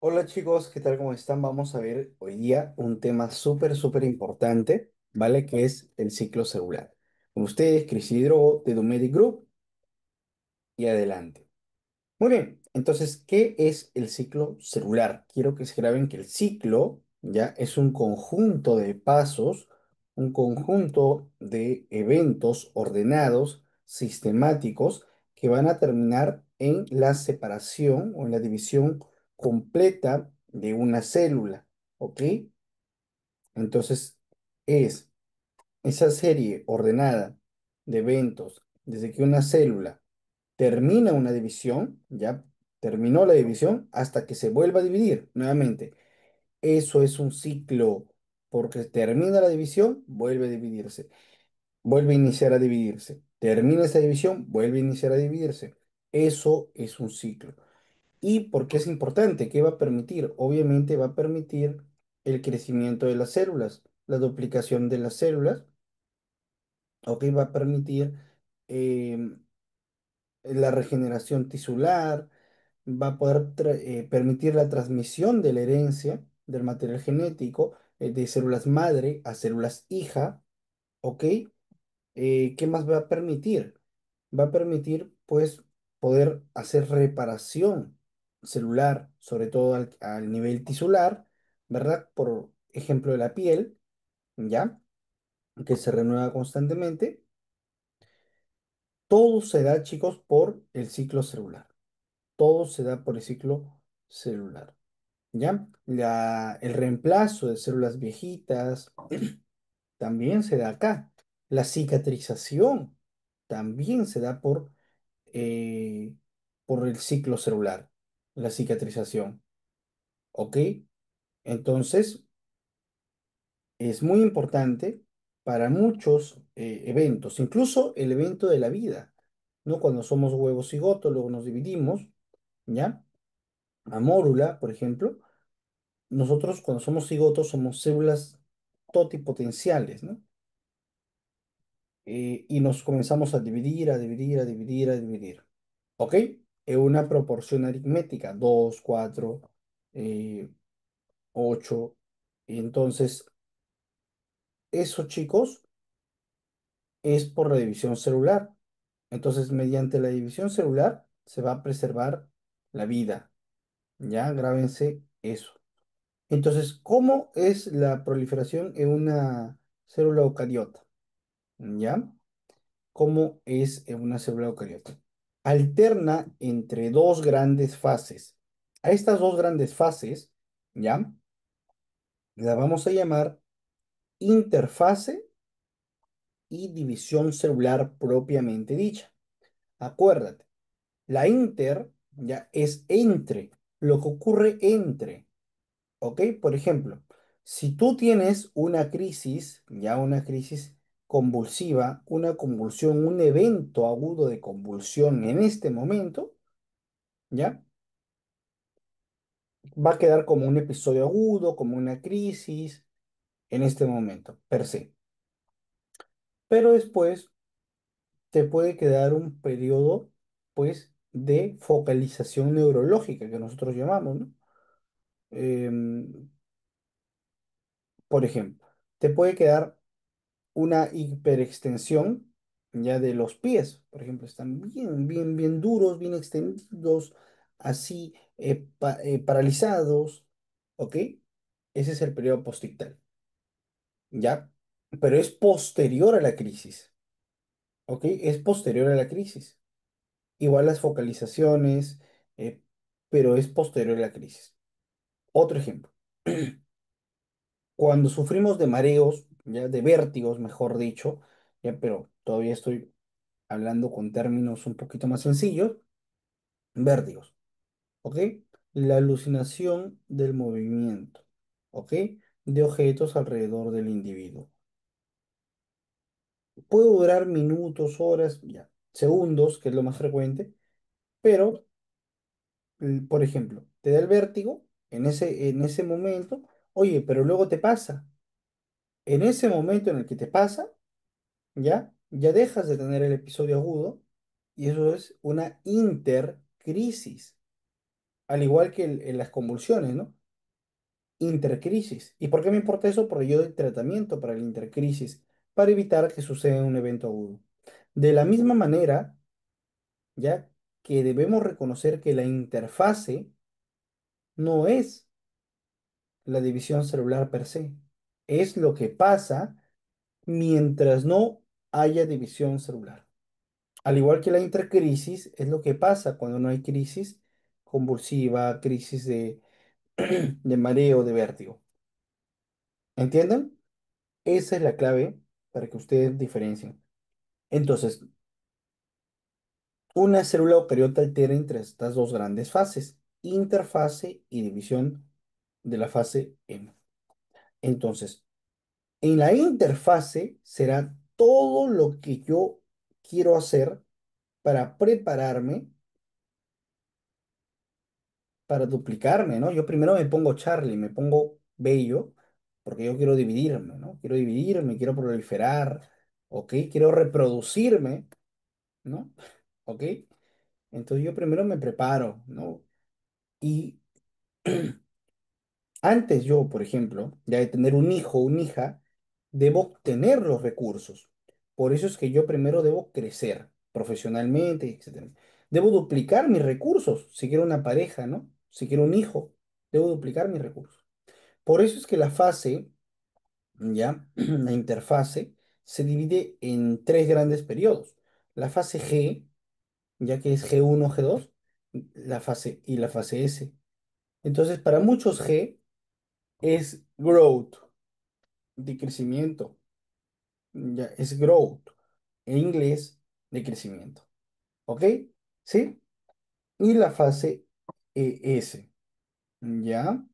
Hola chicos, ¿qué tal? ¿Cómo están? Vamos a ver hoy día un tema súper importante, ¿vale? Que es el ciclo celular. Con ustedes, Cris Hidro de Domedic Group y adelante. Muy bien, entonces, ¿qué es el ciclo celular? Quiero que se graben que el ciclo ya es un conjunto de pasos, un conjunto de eventos ordenados, sistemáticos, que van a terminar en la separación o en la división completa de una célula, ¿ok? Entonces, es esa serie ordenada de eventos desde que una célula termina una división, ya terminó la división, hasta que se vuelva a dividir nuevamente. Eso es un ciclo, porque termina la división, vuelve a dividirse, vuelve a iniciar a dividirse. Termina esa división, vuelve a iniciar a dividirse. Eso es un ciclo. ¿Y por qué es importante? ¿Qué va a permitir? Obviamente va a permitir el crecimiento de las células, la duplicación de las células, ¿ok? Va a permitir em, la regeneración tisular, va a poder permitir la transmisión de la herencia del material genético de células madre a células hija, ¿ok? ¿Qué más va a permitir? Va a permitir, pues, poder hacer reparación celular, sobre todo al nivel tisular, ¿verdad? Por ejemplo, de la piel, ¿ya? Que se renueva constantemente. Todo se da, chicos, por el ciclo celular. Todo se da por el ciclo celular. ¿Ya? El reemplazo de células viejitas también se da acá. La cicatrización también se da eh, por el ciclo celular. La cicatrización. ¿Ok? Entonces, es muy importante para muchos eventos, incluso el evento de la vida, ¿no? Cuando somos huevos cigoto, luego nos dividimos, ¿ya? A mórula, por ejemplo. Nosotros cuando somos cigotos somos células totipotenciales, ¿no? Y nos comenzamos a dividir, a dividir, a dividir, a dividir. ¿Ok? En una proporción aritmética, 2, 4, 8. Entonces, eso, chicos, es por la división celular. Entonces, mediante la división celular se va a preservar la vida. ¿Ya? Grábense eso. Entonces, ¿cómo es la proliferación en una célula eucariota? ¿Ya? ¿Cómo es en una célula eucariota? Alterna entre dos grandes fases. A estas dos grandes fases, ¿ya? La vamos a llamar interfase y división celular propiamente dicha. Acuérdate, la inter, ¿ya? Es entre, lo que ocurre entre. ¿Ok? Por ejemplo, si tú tienes una crisis, ya una crisis convulsiva, una convulsión, un evento agudo de convulsión en este momento, ¿ya? Va a quedar como un episodio agudo, como una crisis en este momento, per se. Pero después te puede quedar un periodo, pues, de focalización neurológica que nosotros llamamos, ¿no? Em, por ejemplo, te puede quedar una hiperextensión ya de los pies, por ejemplo, están bien duros, bien extendidos, así paralizados, ¿ok? Ese es el periodo postictal, ¿ya? Pero es posterior a la crisis, ¿ok? Es posterior a la crisis. Igual las focalizaciones, eh, pero es posterior a la crisis. Otro ejemplo, cuando sufrimos de mareos, ya de vértigos, mejor dicho, ya, pero todavía estoy hablando con términos un poquito más sencillos, vértigos, ¿ok? La alucinación del movimiento, ¿ok? De objetos alrededor del individuo. Puede durar minutos, horas, ya, segundos, que es lo más frecuente, pero, por ejemplo, te da el vértigo en ese momento, oye, pero luego te pasa. En ese momento en el que te pasa, ¿ya? Ya dejas de tener el episodio agudo y eso es una intercrisis. al igual que en las convulsiones, ¿no? Intercrisis. ¿Y por qué me importa eso? Porque yo doy tratamiento para la intercrisis, para evitar que suceda un evento agudo. De la misma manera, ya que debemos reconocer que la interfase no es la división celular per se, es lo que pasa mientras no haya división celular. Al igual que la intercrisis, es lo que pasa cuando no hay crisis convulsiva, crisis de mareo, de vértigo. ¿Entienden? Esa es la clave para que ustedes diferencien. Entonces, una célula eucariota altera entre estas dos grandes fases, interfase y división de la fase M. Entonces, en la interfase será todo lo que yo quiero hacer para prepararme para duplicarme, ¿no? Yo primero me pongo Charlie, me pongo bello, porque yo quiero dividirme, ¿no? Quiero dividirme, quiero proliferar, ¿ok? Quiero reproducirme, ¿no? ¿Ok? Entonces yo primero me preparo, ¿no? Y antes yo, por ejemplo, ya de tener un hijo o una hija, debo tener los recursos. Por eso es que yo primero debo crecer profesionalmente, etcétera. Debo duplicar mis recursos, si quiero una pareja, ¿no? Si quiero un hijo, debo duplicar mis recursos. Por eso es que la fase, ya, la interfase, se divide en tres grandes periodos. La fase G, ya que es G1, G2, la fase y la fase S. Entonces, para muchos G es growth, de crecimiento, ya es growth, en inglés, de crecimiento. ¿Ok? ¿Sí? Y la fase S, ¿ya?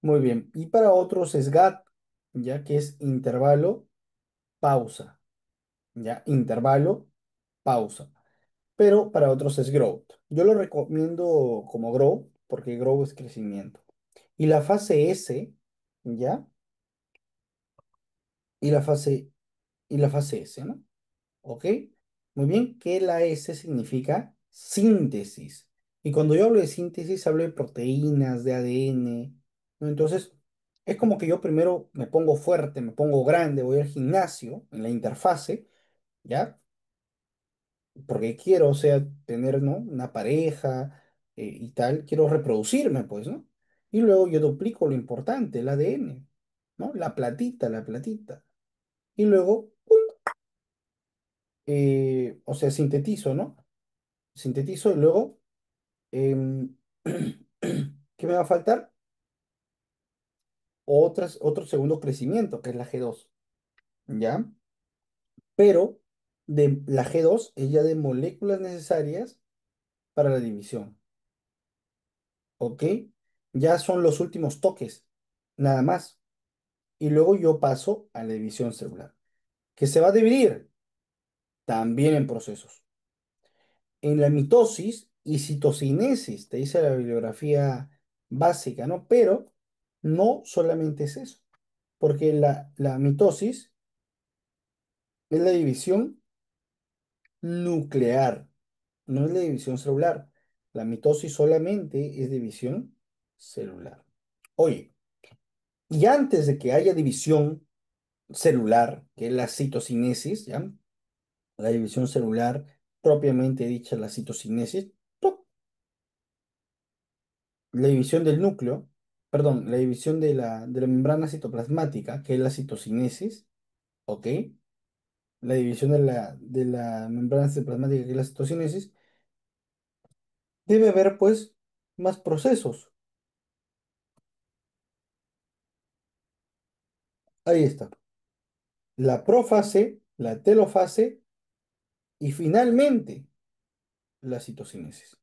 Muy bien. Y para otros es GAT, ya que es intervalo, pausa. ¿Ya? Intervalo, pausa. Pero para otros es growth. Yo lo recomiendo como grow, porque grow es crecimiento. Y la fase S, ¿ya? Y la fase, y la fase S, ¿no? ¿Ok? Muy bien, que la S significa síntesis. Y cuando yo hablo de síntesis, hablo de proteínas, de ADN, ¿no? Entonces, es como que yo primero me pongo fuerte, me pongo grande, voy al gimnasio en la interfase, ¿ya? Porque quiero, o sea, tener, ¿no? Una pareja y tal, quiero reproducirme, pues, ¿no? Y luego yo duplico lo importante, el ADN, ¿no? La platita. Y luego, ¡pum! O sea, sintetizo, ¿no? Sintetizo y luego, em, ¿qué me va a faltar? Otro segundo crecimiento, que es la G2, ¿ya? Pero de la G2 es ya de moléculas necesarias para la división. ¿Ok? Ya son los últimos toques, nada más. Y luego yo paso a la división celular, que se va a dividir también en procesos. En la mitosis y citocinesis, te dice la bibliografía básica, ¿no? Pero no solamente es eso, porque la mitosis es la división nuclear, no es la división celular. La mitosis solamente es división celular. Oye, y antes de que haya división celular, que es la citocinesis, ¿ya? La división celular, propiamente dicha la citocinesis, ¡tuc! La división del núcleo, perdón, la división de la membrana citoplasmática, que es la citocinesis, ¿ok? La división de la membrana citoplasmática, que es la citocinesis, debe haber, pues, más procesos. Ahí está. La prófase, la telofase y finalmente la citocinesis.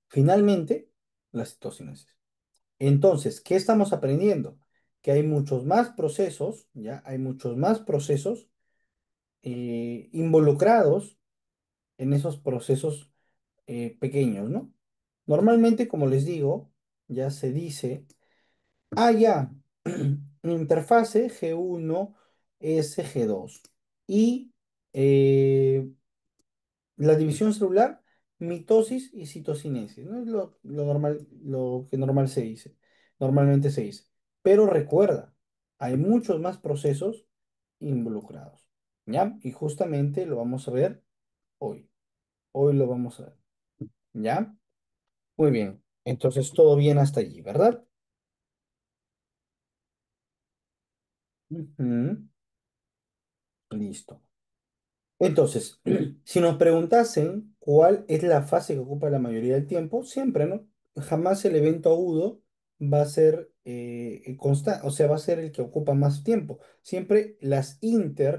Finalmente, la citocinesis. Entonces, ¿qué estamos aprendiendo? Que hay muchos más procesos, ¿ya? Hay muchos más procesos involucrados en esos procesos pequeños, ¿no? Normalmente, como les digo, ya se dice, ya, interfase G1, SG2 y eh, la división celular mitosis y citocinesis, ¿no? Es lo normal, lo que normalmente se dice. Pero recuerda, hay muchos más procesos involucrados, ¿ya? Y justamente lo vamos a ver hoy. Hoy lo vamos a ver, ¿ya? Muy bien. Entonces, todo bien hasta allí, ¿verdad? Ujú. Listo. Entonces, si nos preguntasen cuál es la fase que ocupa la mayoría del tiempo, siempre, ¿no? Jamás el evento agudo va a ser constante, o sea, va a ser el que ocupa más tiempo. Siempre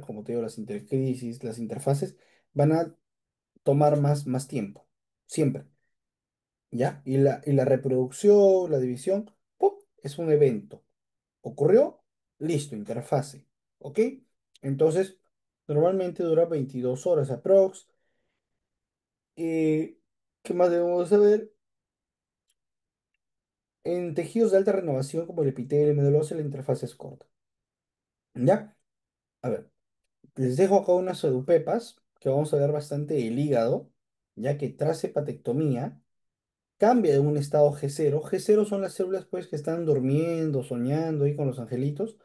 como te digo, las intercrisis, las interfaces, van a tomar más tiempo. Siempre, ¿ya? Y la reproducción, la división, ¡pum! Es un evento. ¿Ocurrió? Listo, interfase. ¿Ok? Entonces, normalmente dura 22 horas aprox. Eh, ¿Qué más debemos saber? En tejidos de alta renovación como el epitelio y el medulo óseo, la interfaz es corta. ¿Ya? A ver, les dejo acá unas edupepas que vamos a ver bastante del hígado, ya que tras hepatectomía cambia de un estado G0. G0 son las células pues que están durmiendo, soñando ahí con los angelitos,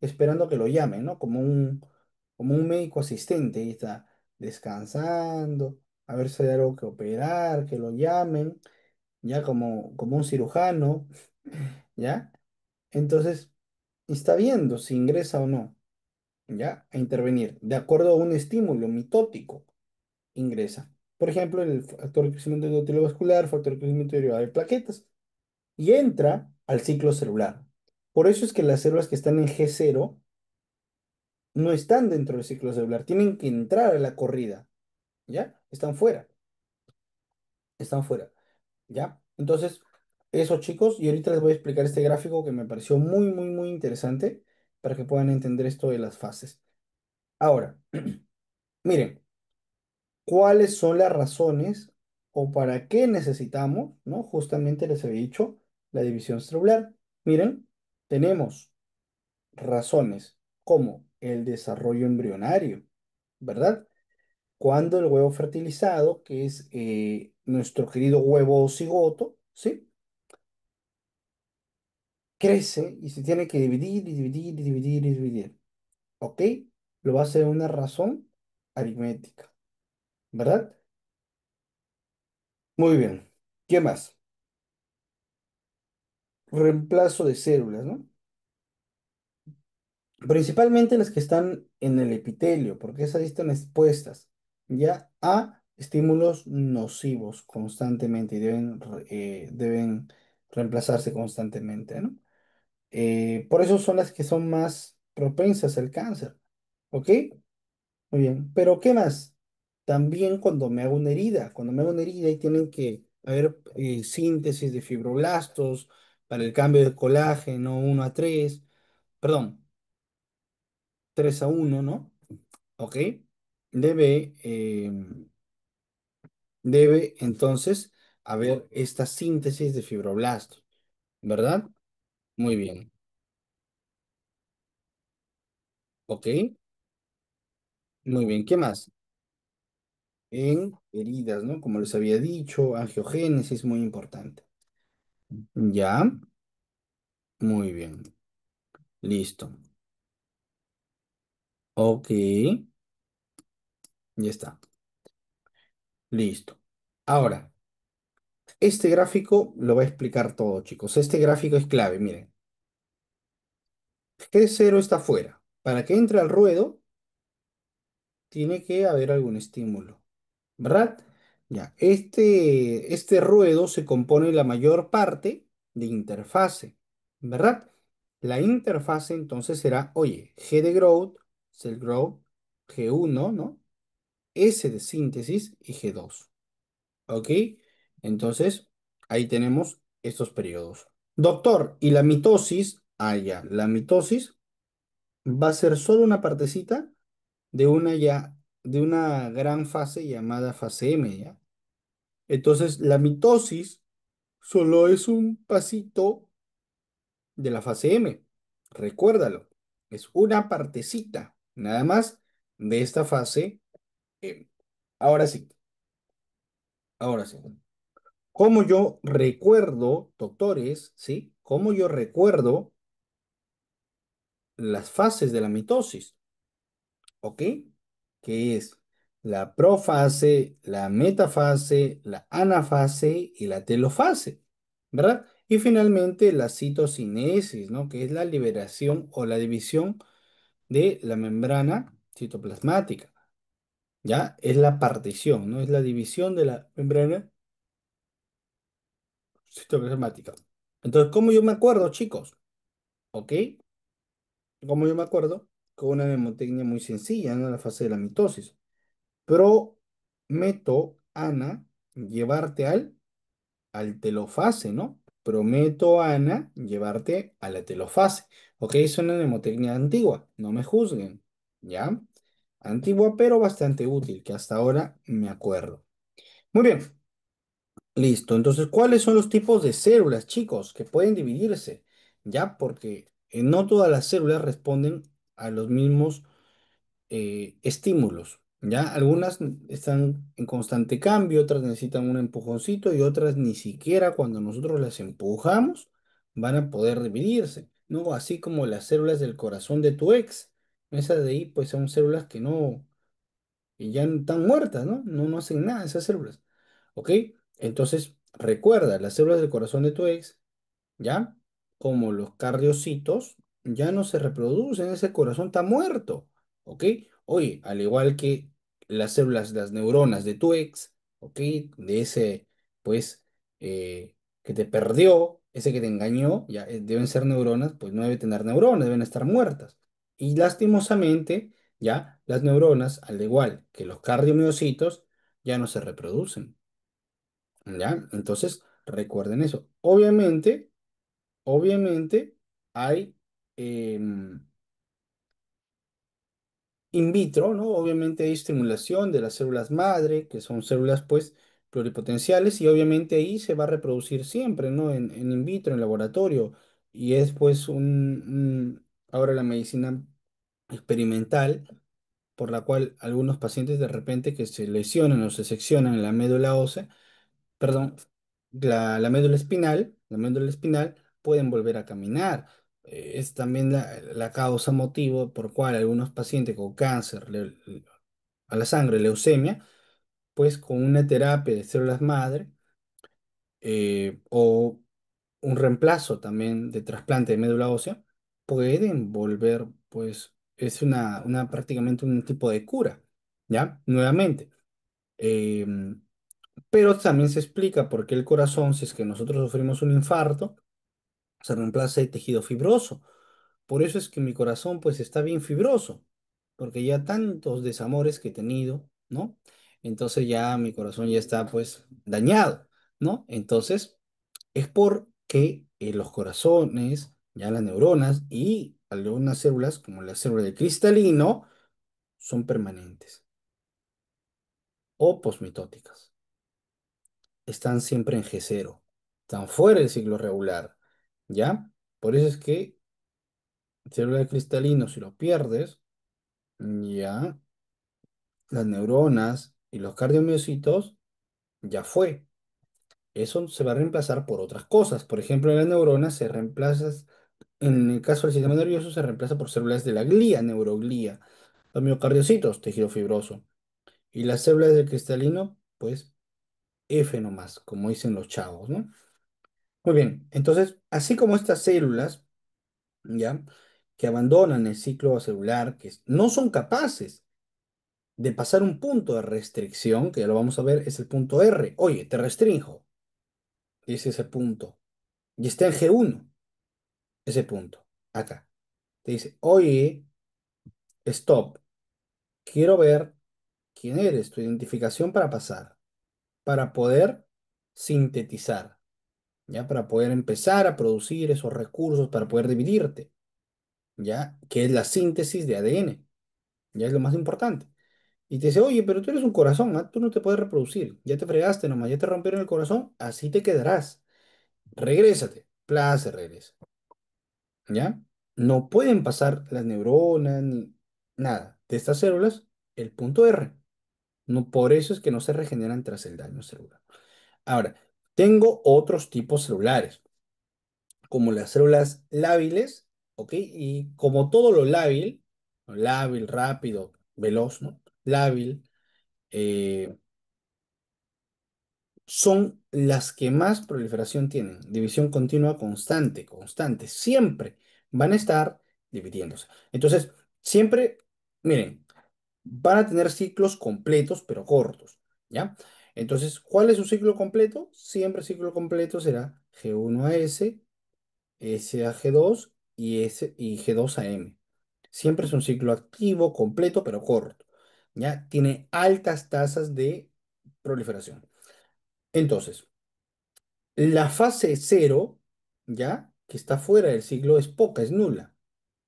esperando que lo llamen, ¿no? Como un médico asistente, y está descansando, a ver si hay algo que operar, que lo llamen, ya como un cirujano, ¿ya? Entonces, está viendo si ingresa o no, ¿ya? A intervenir. De acuerdo a un estímulo mitótico, ingresa. Por ejemplo, el factor de crecimiento endoteliovascular, factor de crecimiento derivado de plaquetas, y entra al ciclo celular. Por eso es que las células que están en G0 no están dentro del ciclo celular, tienen que entrar a la corrida, ¿ya? Están fuera, ¿ya? Entonces, eso chicos, y ahorita les voy a explicar este gráfico que me pareció muy, muy, muy interesante para que puedan entender esto de las fases. Ahora, miren, ¿cuáles son las razones o para qué necesitamos, ¿no? Justamente les había dicho la división celular. Miren, tenemos razones como el desarrollo embrionario, ¿verdad? Cuando el huevo fertilizado, que es nuestro querido huevo cigoto, ¿sí? Crece y se tiene que dividir y dividir y dividir y dividir, ¿ok? Lo va a hacer una razón aritmética, ¿verdad? Muy bien. ¿Qué más? Reemplazo de células, ¿no? Principalmente las que están en el epitelio, porque esas están expuestas ya a estímulos nocivos constantemente y deben reemplazarse constantemente, ¿no? Por eso son las que son más propensas al cáncer, ¿ok? Muy bien, pero ¿qué más? También cuando me hago una herida y tienen que haber síntesis de fibroblastos para el cambio de colágeno 1 a 3, perdón, 3 a 1, ¿no? ¿Ok? Debe, eh, debe entonces haber esta síntesis de fibroblastos, ¿verdad? Muy bien, ¿ok? Muy bien, ¿qué más? En heridas, ¿no? Como les había dicho, angiogénesis muy importante. Ya, muy bien, listo. Ok, ya está, listo. Ahora, este gráfico lo va a explicar todo, chicos. Este gráfico es clave, miren. G0 está fuera. Para que entre al ruedo, tiene que haber algún estímulo, ¿verdad? Ya, este ruedo se compone la mayor parte de interfase, ¿verdad? La interfase entonces será, oye, G de growth, cell growth, G1, ¿no? S de síntesis y G2, ¿ok? Entonces, ahí tenemos estos periodos. Doctor, ¿y la mitosis? Ah, ya, la mitosis va a ser solo una partecita de una gran fase llamada fase M, ¿ya? Entonces, la mitosis solo es un pasito de la fase M. Recuérdalo, es una partecita, nada más, de esta fase M. Ahora sí, Ahora sí. ¿Cómo yo recuerdo, doctores, sí? ¿Cómo yo recuerdo las fases de la mitosis? ¿Ok? Que es la profase, la metafase, la anafase y la telofase, ¿verdad? Y finalmente la citocinesis, ¿no? Que es la liberación o la división de la membrana citoplasmática, ¿ya? Es la partición, ¿no? Es la división de la membrana citoplasmática. Entonces, ¿cómo yo me acuerdo, chicos? ¿Ok? ¿Cómo yo me acuerdo? Con una mnemotecnia muy sencilla, ¿no? La fase de la mitosis. Prometo, Ana, llevarte al telofase, ¿no? Prometo, Ana, llevarte a la telofase. Ok, es una mnemotecnia antigua, no me juzguen, ¿ya? Antigua, pero bastante útil, que hasta ahora me acuerdo. Muy bien, listo. Entonces, ¿cuáles son los tipos de células, chicos, que pueden dividirse? ¿Ya? Porque no todas las células responden a los mismos estímulos, ¿ya? Algunas están en constante cambio, otras necesitan un empujoncito y otras ni siquiera cuando nosotros las empujamos van a poder dividirse, ¿no? Así como las células del corazón de tu ex. Esas de ahí, pues son células que no, que ya están muertas, ¿no? No hacen nada esas células, ¿ok? Entonces, recuerda, las células del corazón de tu ex, ¿ya? Como los cardiocitos, ya no se reproducen, ese corazón está muerto, ¿ok? Oye, al igual que las células, las neuronas de tu ex, ¿ok? De ese, pues, que te perdió, ese que te engañó, ya deben ser neuronas, pues no debe tener neuronas, deben estar muertas. Y lastimosamente, ya, las neuronas, al igual que los cardiomiocitos, ya no se reproducen, ¿ya? Entonces, recuerden eso. Obviamente hay in vitro, ¿no? Obviamente hay estimulación de las células madre, que son células pues pluripotenciales, y obviamente ahí se va a reproducir siempre, ¿no? En in vitro, en laboratorio, y es pues ahora la medicina experimental, por la cual algunos pacientes de repente que se lesionan o se seccionan en la médula ósea, perdón, la médula espinal, pueden volver a caminar. Es también la causa, motivo por cual algunos pacientes con cáncer a la sangre, leucemia, pues con una terapia de células madre o un reemplazo también de trasplante de médula ósea, pueden volver, pues es prácticamente un tipo de cura, ¿ya? Nuevamente. em, pero también se explica por qué el corazón, si es que nosotros sufrimos un infarto, se reemplaza de tejido fibroso. Por eso es que mi corazón pues está bien fibroso, porque ya tantos desamores que he tenido, ¿no? Entonces ya mi corazón ya está pues dañado, ¿no? Entonces es porque los corazones, ya las neuronas y algunas células, como la célula de cristalino, son permanentes o posmitóticas. Están siempre en G0, están fuera del ciclo regular, ¿ya? Por eso es que célula de cristalino, si lo pierdes, ya las neuronas y los cardiomiocitos, ya fue. Eso se va a reemplazar por otras cosas. Por ejemplo, en las neuronas se reemplaza, en el caso del sistema nervioso, se reemplaza por células de la glía, neuroglía. Los miocardiocitos, tejido fibroso. Y las células del cristalino, pues F nomás, como dicen los chavos, ¿no? Muy bien, entonces, así como estas células, ¿ya? Que abandonan el ciclo celular, que no son capaces de pasar un punto de restricción, que ya lo vamos a ver, es el punto R. Oye, te restrinjo, dice ese punto. Y está en G1, ese punto, acá. Te dice, oye, stop, quiero ver quién eres, tu identificación para pasar, para poder sintetizar, ¿ya? Para poder empezar a producir esos recursos, para poder dividirte, ¿ya? Que es la síntesis de ADN, ya es lo más importante. Y te dice, oye, pero tú eres un corazón, ¿ah? Tú no te puedes reproducir. Ya te fregaste nomás, ya te rompieron el corazón, así te quedarás. Regrésate. Se regresa. ¿Ya? No pueden pasar las neuronas ni nada de estas células el punto R. No, por eso es que no se regeneran tras el daño celular. Ahora, tengo otros tipos celulares, como las células lábiles, ¿ok? Y como todo lo lábil, ¿no? Lábil, rápido, veloz, ¿no? Lábil, eh, son las que más proliferación tienen. División continua constante, constante. Siempre van a estar dividiéndose. Entonces, siempre, miren, van a tener ciclos completos, pero cortos, ¿ya? Entonces, ¿cuál es su ciclo completo? Siempre ciclo completo será G1 a S, S a G2 y, S, y G2 a M. Siempre es un ciclo activo, completo, pero corto, ¿ya? Tiene altas tasas de proliferación. Entonces, la fase cero, ¿ya? Que está fuera del ciclo es poca, es nula.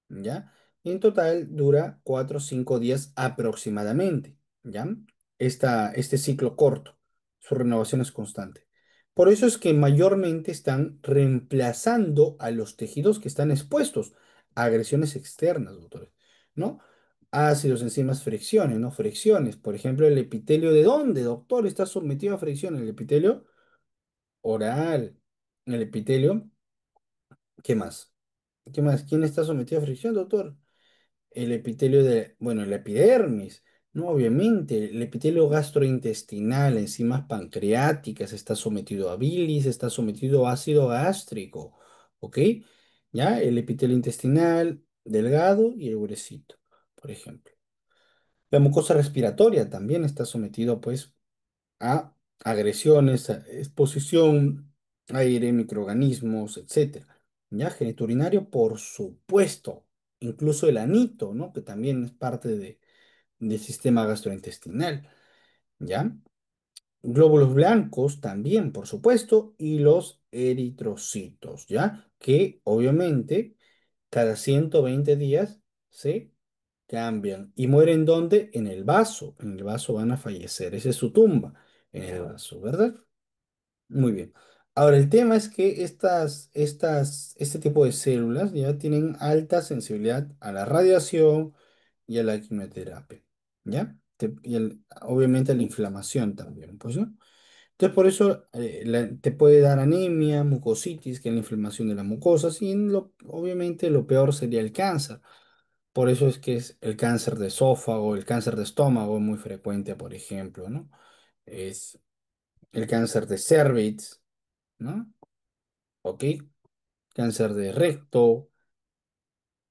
¿Ya? Y en total dura 4 o 5 días aproximadamente, ¿ya? Este ciclo corto, su renovación es constante. Por eso es que mayormente están reemplazando a los tejidos que están expuestos a agresiones externas, doctores, ¿no? Ácidos, enzimas, fricciones, ¿no? Fricciones. Por ejemplo, el epitelio, ¿de dónde, doctor? Está sometido a fricción. El epitelio oral. El epitelio, ¿qué más? ¿Qué más? ¿Quién está sometido a fricción, doctor? El epitelio de, bueno, la epidermis, ¿no? Obviamente, el epitelio gastrointestinal, enzimas pancreáticas, está sometido a bilis, está sometido a ácido gástrico, ¿ok? ¿Ya? El epitelio intestinal, delgado y el gruesito, por ejemplo. La mucosa respiratoria también está sometido, pues, a agresiones, a exposición, aire, microorganismos, etcétera. Ya, genitourinario, por supuesto, incluso el anito, ¿no? Que también es parte del sistema gastrointestinal, ¿ya? Glóbulos blancos también, por supuesto, y los eritrocitos, ¿ya? Que obviamente cada 120 días se cambian. ¿Y mueren dónde? En el vaso. En el vaso van a fallecer. Esa es su tumba, en el vaso, ¿verdad? Muy bien. Ahora, el tema es que este tipo de células ya tienen alta sensibilidad a la radiación y a la quimioterapia, ¿ya? Obviamente a la inflamación también, pues, ¿no? Entonces, por eso te puede dar anemia, mucositis, que es la inflamación de las mucosas, y obviamente lo peor sería el cáncer. Por eso es que es el cáncer de esófago, el cáncer de estómago es muy frecuente, por ejemplo, ¿no? Es el cáncer de cervix, ¿no? ¿Ok? Cáncer de recto,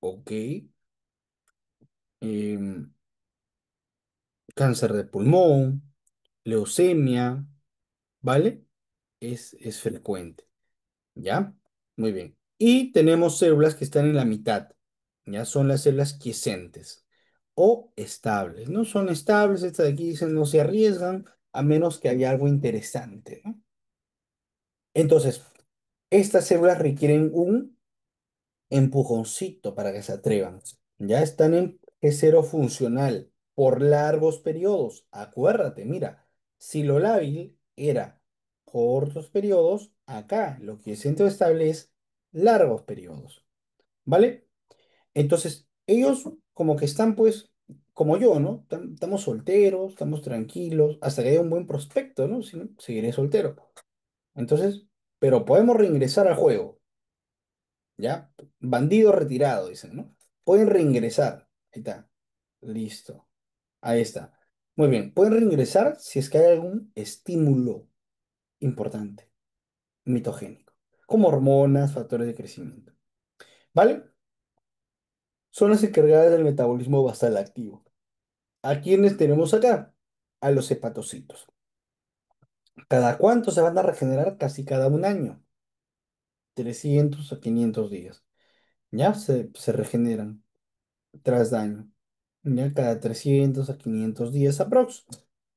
¿ok? Em, Cáncer de pulmón, leucemia, ¿vale? Es frecuente, ¿ya? Muy bien. Y tenemos células que están en la mitad, ¿ya? Son las células quiescentes o estables. No son estables, estas de aquí dicen no se arriesgan a menos que haya algo interesante, ¿no? Entonces, estas células requieren un empujoncito para que se atrevan. Ya están en G0 funcional por largos periodos. Acuérdate, mira, si lo lábil era cortos periodos, acá lo que es centro estable es largos periodos, ¿vale? Entonces, ellos como que están pues, como yo, ¿no? Estamos solteros, estamos tranquilos, hasta que haya un buen prospecto, ¿no? Si no, seguiré soltero. Entonces, pero podemos reingresar al juego. ¿Ya? Bandido retirado, dicen, ¿no? Pueden reingresar. Ahí está. Listo. Ahí está. Muy bien. Pueden reingresar si es que hay algún estímulo importante, mitogénico, como hormonas, factores de crecimiento. ¿Vale? Son las encargadas del metabolismo basal activo. ¿A quiénes tenemos acá? A los hepatocitos. ¿Cada cuánto se van a regenerar? Casi cada un año. 300 a 500 días. Ya se regeneran tras daño, ya cada 300 a 500 días aprox.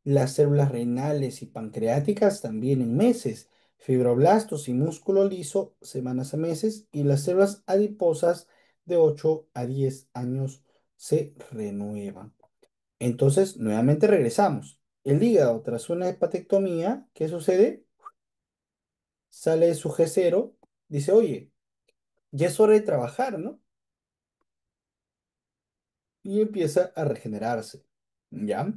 Las células renales y pancreáticas también en meses, fibroblastos y músculo liso semanas a meses y las células adiposas de 8 a 10 años se renuevan. Entonces, nuevamente regresamos. El hígado, tras una hepatectomía, ¿qué sucede? Sale de su G0, dice, oye, ya es hora de trabajar, ¿no? Y empieza a regenerarse. ¿Ya?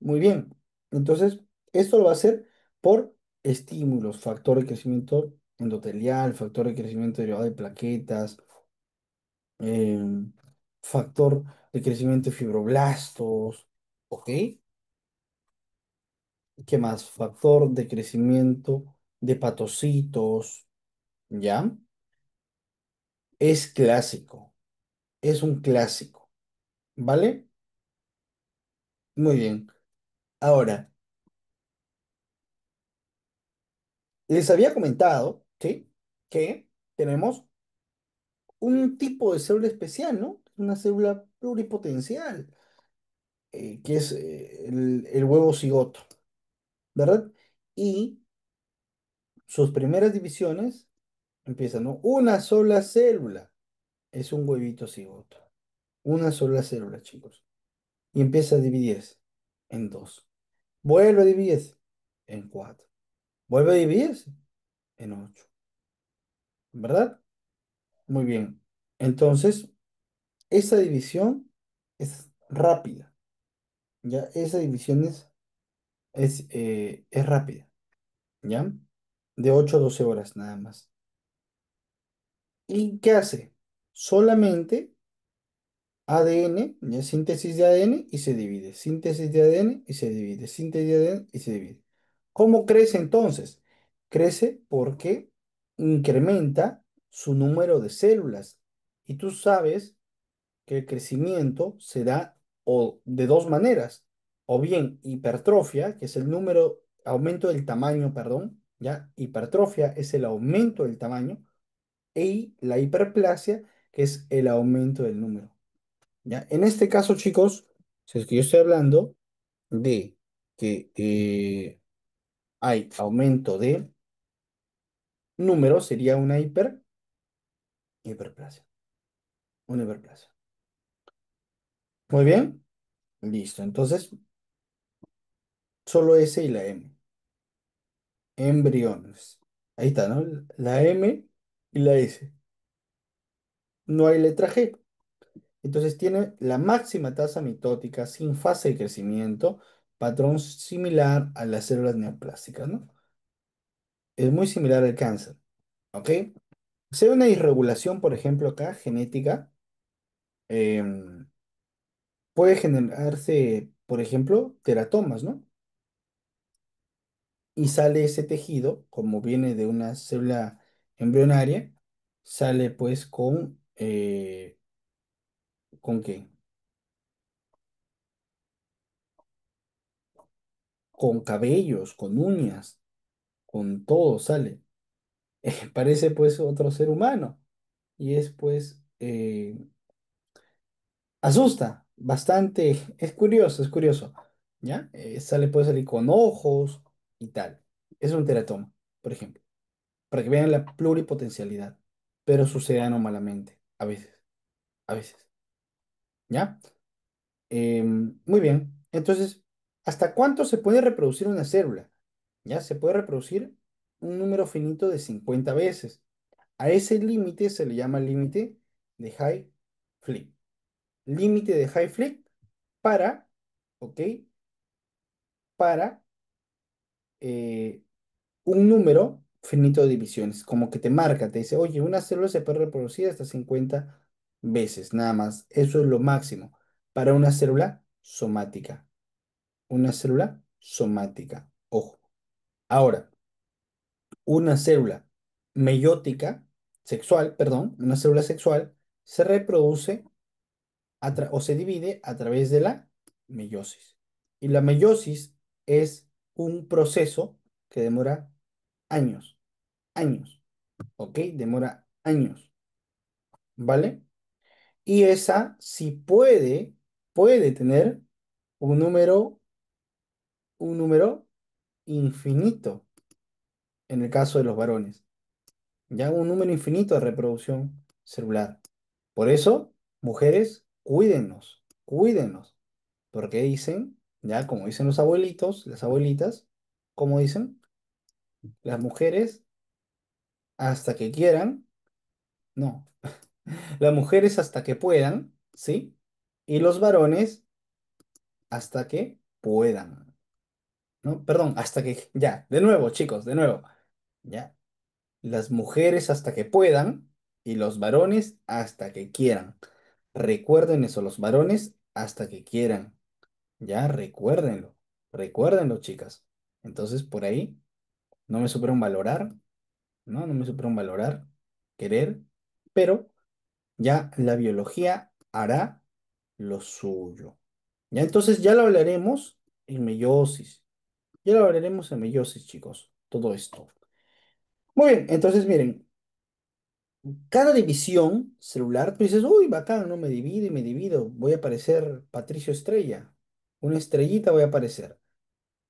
Muy bien. Entonces, esto lo va a hacer por estímulos, factor de crecimiento endotelial, factor de crecimiento derivado de plaquetas, em, factor de crecimiento de fibroblastos, ¿ok? ¿Qué más? Factor de crecimiento de hepatocitos, ¿ya? Es clásico, es un clásico, ¿vale? Muy bien. Ahora, les había comentado, ¿sí? Que tenemos un tipo de célula especial, ¿no? Una célula pluripotencial, que es el huevo cigoto, ¿verdad? Y sus primeras divisiones empiezan, ¿no? Una sola célula es un huevito cigoto. Una sola célula, chicos. Y empieza a dividirse en dos. Vuelve a dividirse en cuatro. Vuelve a dividirse en ocho. ¿Verdad? Muy bien. Entonces, esa división es rápida. ¿Ya? Esa división es rápida. ¿Ya? De 8 a 12 horas nada más. ¿Y qué hace? Solamente ADN, ya síntesis de ADN y se divide. Síntesis de ADN y se divide. Síntesis de ADN y se divide. ¿Cómo crece entonces? Crece porque incrementa su número de células. Y tú sabes que el crecimiento se da o de dos maneras. O bien hipertrofia, que es el número, aumento del tamaño, perdón, ¿ya? Hipertrofia es el aumento del tamaño. Y la hiperplasia, que es el aumento del número. ¿Ya? En este caso, chicos, si es que yo estoy hablando de que hay aumento de número, sería una hiperplasia. Una hiperplasia. Muy bien, listo. Entonces, solo S y la M. Embriones. Ahí está, ¿no? La M y la S. No hay letra G. Entonces tiene la máxima tasa mitótica sin fase de crecimiento, patrón similar a las células neoplásicas, ¿no? Es muy similar al cáncer, ¿ok? Si hay una irregulación, por ejemplo, acá, genética, em, puede generarse, por ejemplo, teratomas, ¿no? Y sale ese tejido, como viene de una célula embrionaria, sale pues ¿con qué? Con cabellos, con uñas, con todo sale. Parece pues otro ser humano. Y es pues, asusta bastante, es curioso, ¿ya? Puede salir con ojos y tal. Es un teratoma, por ejemplo, para que vean la pluripotencialidad, pero sucede anómalamente, a veces, ¿ya? Muy bien, entonces, ¿hasta cuánto se puede reproducir una célula? ¿Ya? Se puede reproducir un número finito de 50 veces. A ese límite se le llama límite de High-Flip. Límite de High-Flip para, ¿ok? Para eh, un número finito de divisiones, como que te marca, te dice, oye, una célula se puede reproducir hasta 50 veces, nada más. Eso es lo máximo para una célula somática. Una célula somática. Ojo. Ahora, una célula meiótica, sexual, perdón, una célula sexual, se reproduce o se divide a través de la meiosis. Y la meiosis es un proceso que demora años, años, ¿ok? Demora años, ¿vale? Y esa sí puede tener un número infinito en el caso de los varones, ya un número infinito de reproducción celular. Por eso, mujeres, cuídennos, cuídennos. Porque dicen, ya como dicen los abuelitos, las abuelitas, como dicen, las mujeres hasta que quieran, no, las mujeres hasta que puedan, ¿sí? Y los varones hasta que puedan. ¿no? Perdón, hasta que, ya, de nuevo, chicos, de nuevo, ya. Las mujeres hasta que puedan y los varones hasta que quieran. Recuerden eso, los varones hasta que quieran. Ya, recuérdenlo. Recuérdenlo, chicas. Entonces, por ahí, no me supieron valorar, ¿no? No me supieron valorar, querer, pero ya la biología hará lo suyo. Ya, entonces ya lo hablaremos en meiosis. Ya lo hablaremos en meiosis, chicos. Todo esto. Muy bien, entonces miren, cada división celular, tú dices, uy, bacán, no me divido y me divido. Voy a parecer Patricio Estrella. Una estrellita voy a parecer.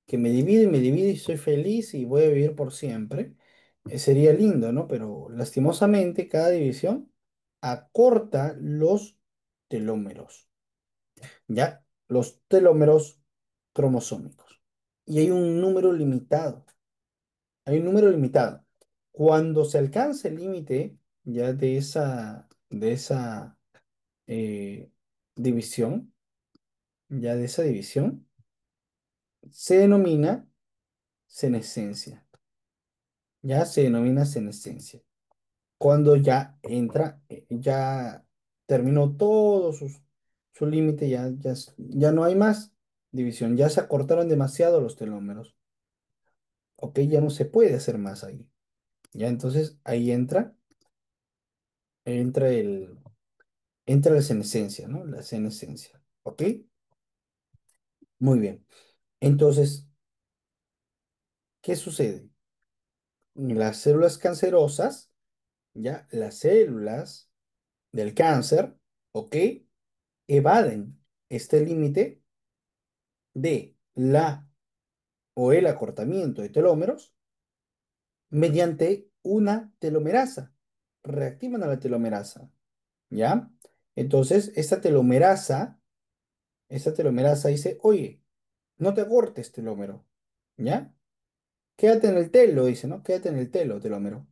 Que me divido y me divido y soy feliz y voy a vivir por siempre. Sería lindo, ¿no? Pero lastimosamente cada división acorta los telómeros, ¿ya? Los telómeros cromosómicos. Y hay un número limitado. Hay un número limitado. Cuando se alcanza el límite ya de esa eh, división, ya de esa división, se denomina senescencia. Ya se denomina senescencia. Cuando ya entra, ya terminó todo su límite, ya no hay más división, ya se acortaron demasiado los telómeros. Ok, ya no se puede hacer más ahí. Ya entonces ahí entra el, entra la senescencia, ¿no? La senescencia. ¿Ok? Muy bien. Entonces, ¿qué sucede? Las células cancerosas, ya, las células del cáncer, ¿ok? Evaden este límite de la o el acortamiento de telómeros mediante una telomerasa. Reactivan a la telomerasa, ¿ya? Entonces, esta telomerasa dice, oye, no te acortes telómero, ¿ya? Quédate en el telo, dice, ¿no? Quédate en el telómero.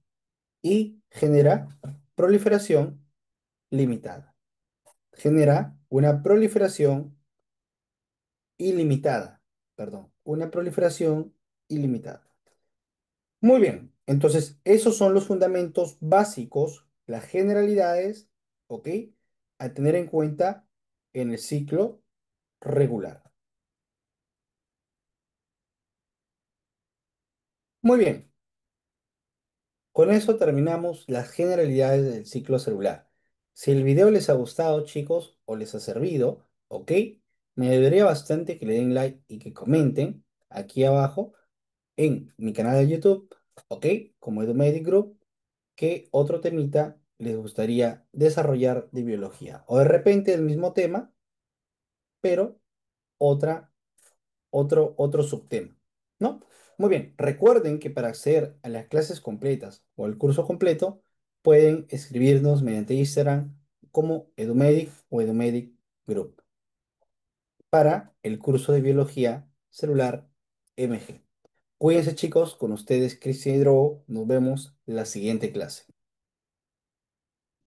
Y genera proliferación limitada. Genera una proliferación ilimitada, perdón, una proliferación ilimitada. Muy bien, entonces esos son los fundamentos básicos, las generalidades, ¿ok? A tener en cuenta en el ciclo regular. Muy bien, con eso terminamos las generalidades del ciclo celular. Si el video les ha gustado, chicos, o les ha servido, ¿ok? Me ayudaría bastante que le den like y que comenten aquí abajo en mi canal de YouTube, ¿ok? Como EduMedic Group, qué otro temita les gustaría desarrollar de biología. O de repente el mismo tema, pero otra, otro subtema, ¿no? Muy bien, recuerden que para acceder a las clases completas o al curso completo, pueden escribirnos mediante Instagram como EduMedic o EduMedic Group para el curso de biología celular MG. Cuídense chicos, con ustedes Cristian Hidrogo, nos vemos en la siguiente clase.